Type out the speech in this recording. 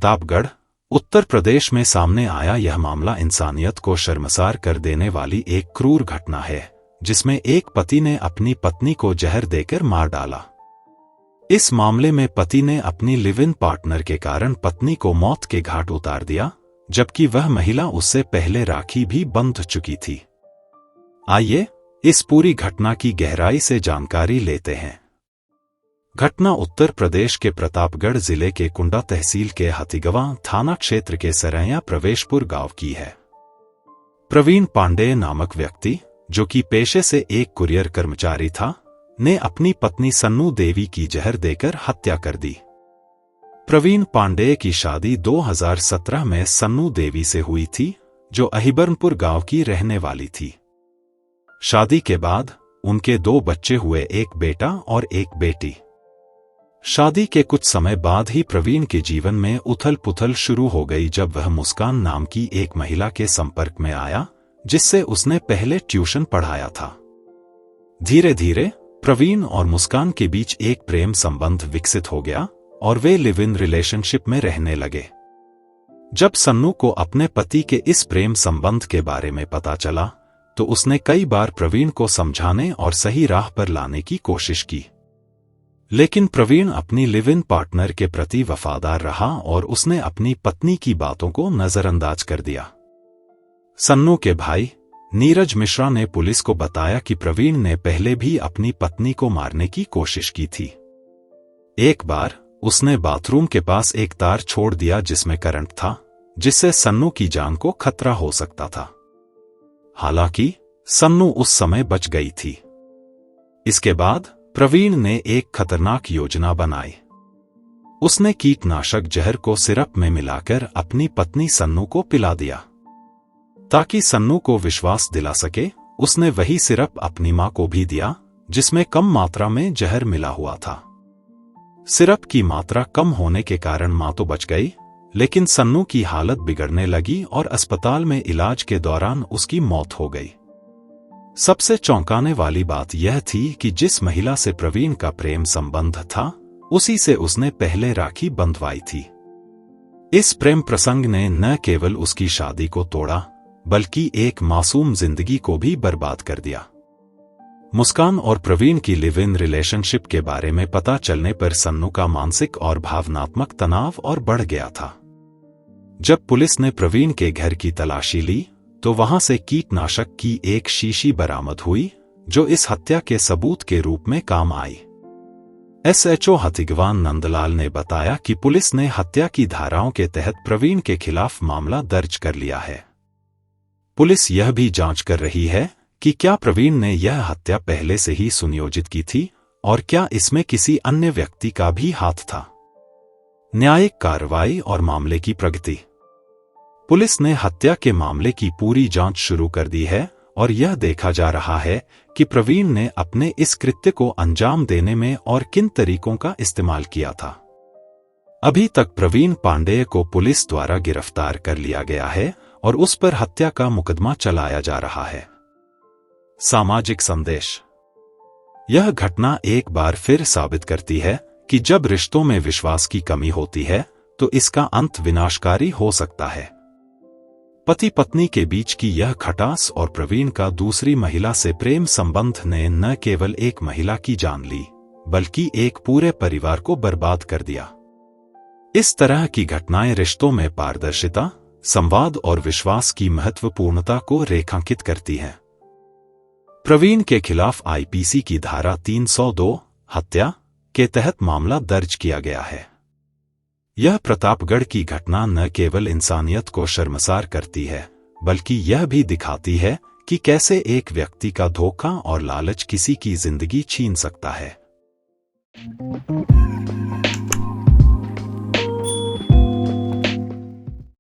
प्रतापगढ़, उत्तर प्रदेश में सामने आया यह मामला इंसानियत को शर्मसार कर देने वाली एक क्रूर घटना है, जिसमें एक पति ने अपनी पत्नी को जहर देकर मार डाला। इस मामले में पति ने अपनी लिव इन पार्टनर के कारण पत्नी को मौत के घाट उतार दिया, जबकि वह महिला उससे पहले राखी भी बंध चुकी थी। आइए इस पूरी घटना की गहराई से जानकारी लेते हैं। घटना उत्तर प्रदेश के प्रतापगढ़ जिले के कुंडा तहसील के हाथीगवा थाना क्षेत्र के सरैया प्रवेशपुर गांव की है। प्रवीण पांडेय नामक व्यक्ति, जो कि पेशे से एक कुरियर कर्मचारी था, ने अपनी पत्नी सन्नू देवी की जहर देकर हत्या कर दी। प्रवीण पांडेय की शादी 2017 में सन्नू देवी से हुई थी, जो अहिबरनपुर गांव की रहने वाली थी। शादी के बाद उनके 2 बच्चे हुए, एक बेटा और एक बेटी। शादी के कुछ समय बाद ही प्रवीण के जीवन में उथल पुथल शुरू हो गई, जब वह मुस्कान नाम की एक महिला के संपर्क में आया, जिससे उसने पहले ट्यूशन पढ़ाया था। धीरे धीरे प्रवीण और मुस्कान के बीच एक प्रेम संबंध विकसित हो गया और वे लिव इन रिलेशनशिप में रहने लगे। जब सन्नू को अपने पति के इस प्रेम संबंध के बारे में पता चला, तो उसने कई बार प्रवीण को समझाने और सही राह पर लाने की कोशिश की, लेकिन प्रवीण अपनी लिव इन पार्टनर के प्रति वफादार रहा और उसने अपनी पत्नी की बातों को नजरअंदाज कर दिया। सन्नू के भाई नीरज मिश्रा ने पुलिस को बताया कि प्रवीण ने पहले भी अपनी पत्नी को मारने की कोशिश की थी। एक बार उसने बाथरूम के पास एक तार छोड़ दिया जिसमें करंट था, जिससे सन्नू की जान को खतरा हो सकता था। हालांकि सन्नू उस समय बच गई थी। इसके बाद प्रवीण ने एक खतरनाक योजना बनाई। उसने कीटनाशक जहर को सिरप में मिलाकर अपनी पत्नी सन्नू को पिला दिया। ताकि सन्नू को विश्वास दिला सके, उसने वही सिरप अपनी मां को भी दिया, जिसमें कम मात्रा में जहर मिला हुआ था। सिरप की मात्रा कम होने के कारण मां तो बच गई, लेकिन सन्नू की हालत बिगड़ने लगी और अस्पताल में इलाज के दौरान उसकी मौत हो गई। सबसे चौंकाने वाली बात यह थी कि जिस महिला से प्रवीण का प्रेम संबंध था, उसी से उसने पहले राखी बंधवाई थी। इस प्रेम प्रसंग ने न केवल उसकी शादी को तोड़ा, बल्कि एक मासूम जिंदगी को भी बर्बाद कर दिया। मुस्कान और प्रवीण की लिव इन रिलेशनशिप के बारे में पता चलने पर सन्नू का मानसिक और भावनात्मक तनाव और बढ़ गया था। जब पुलिस ने प्रवीण के घर की तलाशी ली, तो वहां से कीटनाशक की एक शीशी बरामद हुई, जो इस हत्या के सबूत के रूप में काम आई। SHO हाथीगवान नंदलाल ने बताया कि पुलिस ने हत्या की धाराओं के तहत प्रवीण के खिलाफ मामला दर्ज कर लिया है। पुलिस यह भी जांच कर रही है कि क्या प्रवीण ने यह हत्या पहले से ही सुनियोजित की थी और क्या इसमें किसी अन्य व्यक्ति का भी हाथ था। न्यायिक कार्रवाई और मामले की प्रगति। पुलिस ने हत्या के मामले की पूरी जांच शुरू कर दी है और यह देखा जा रहा है कि प्रवीण ने अपने इस कृत्य को अंजाम देने में और किन तरीकों का इस्तेमाल किया था। अभी तक प्रवीण पांडेय को पुलिस द्वारा गिरफ्तार कर लिया गया है और उस पर हत्या का मुकदमा चलाया जा रहा है। सामाजिक संदेश। यह घटना एक बार फिर साबित करती है कि जब रिश्तों में विश्वास की कमी होती है, तो इसका अंत विनाशकारी हो सकता है। पति पत्नी के बीच की यह खटास और प्रवीण का दूसरी महिला से प्रेम संबंध ने न केवल एक महिला की जान ली, बल्कि एक पूरे परिवार को बर्बाद कर दिया। इस तरह की घटनाएं रिश्तों में पारदर्शिता, संवाद और विश्वास की महत्वपूर्णता को रेखांकित करती हैं। प्रवीण के खिलाफ IPC की धारा 302 हत्या के तहत मामला दर्ज किया गया है। यह प्रतापगढ़ की घटना न केवल इंसानियत को शर्मसार करती है, बल्कि यह भी दिखाती है कि कैसे एक व्यक्ति का धोखा और लालच किसी की जिंदगी छीन सकता है।